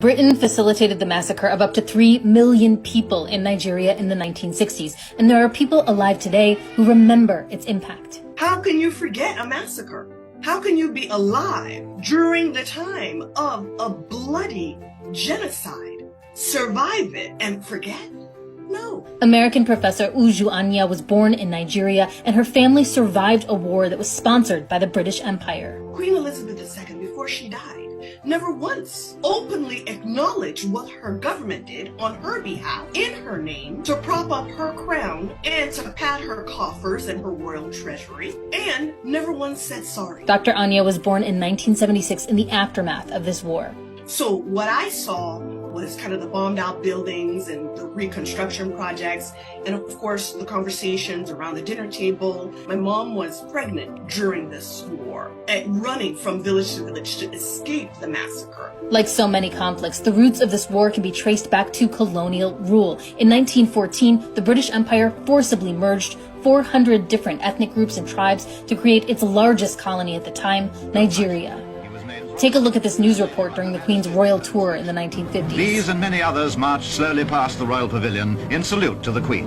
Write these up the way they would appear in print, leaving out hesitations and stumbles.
Britain facilitated the massacre of up to 3 million people in Nigeria in the 1960s, and there are people alive today who remember its impact. How can you forget a massacre? How can you be alive during the time of a bloody genocide, survive it, and forget? No. American professor Uju Anya was born in Nigeria, and her family survived a war that was sponsored by the British Empire. Queen Elizabeth II, before she died, never once openly acknowledged what her government did on her behalf, in her name, to prop up her crown and to pad her coffers and her royal treasury, and never once said sorry. Dr. Anya was born in 1976 in the aftermath of this war. So what I saw was kind of the bombed out buildings and the reconstruction projects, and of course the conversations around the dinner table. My mom was pregnant during this war and running from village to village to escape the massacre. Like so many conflicts, the roots of this war can be traced back to colonial rule. In 1914, the British Empire forcibly merged 400 different ethnic groups and tribes to create its largest colony at the time, Nigeria. Take a look at this news report during the Queen's royal tour in the 1950s. These and many others marched slowly past the royal pavilion in salute to the Queen.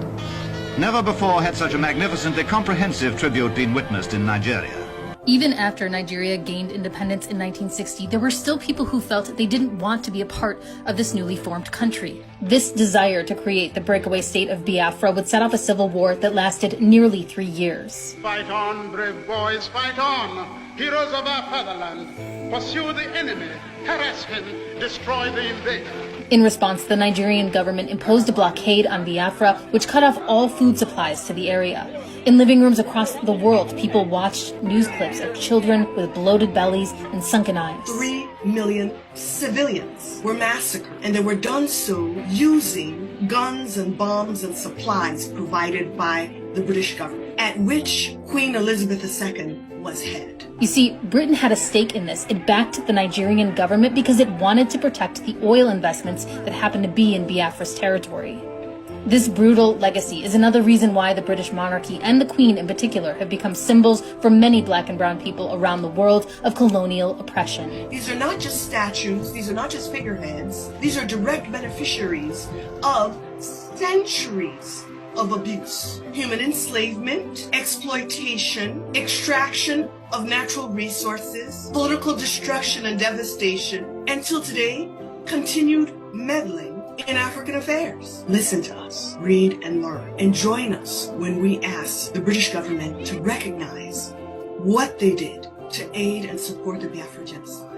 Never before had such a magnificently comprehensive tribute been witnessed in Nigeria. Even after Nigeria gained independence in 1960, there were still people who felt they didn't want to be a part of this newly formed country. This desire to create the breakaway state of Biafra would set off a civil war that lasted nearly 3 years. Fight on, brave boys, fight on! Heroes of our fatherland, pursue the enemy, harass him, destroy the invader. In response, the Nigerian government imposed a blockade on Biafra, which cut off all food supplies to the area. In living rooms across the world, people watched news clips of children with bloated bellies and sunken eyes. 3 million civilians were massacred, and they were done so using guns and bombs and supplies provided by the British government, at which Queen Elizabeth II was head. You see, Britain had a stake in this. It backed the Nigerian government because it wanted to protect the oil investments that happened to be in Biafra's territory. This brutal legacy is another reason why the British monarchy and the Queen in particular have become symbols for many black and brown people around the world of colonial oppression. These are not just statues, these are not just figureheads, these are direct beneficiaries of centuries of abuse, human enslavement, exploitation, extraction of natural resources, political destruction and devastation, and till today, continued meddling in African affairs. Listen to us, read and learn, and join us when we ask the British government to recognize what they did to aid and support the Biafra genocide.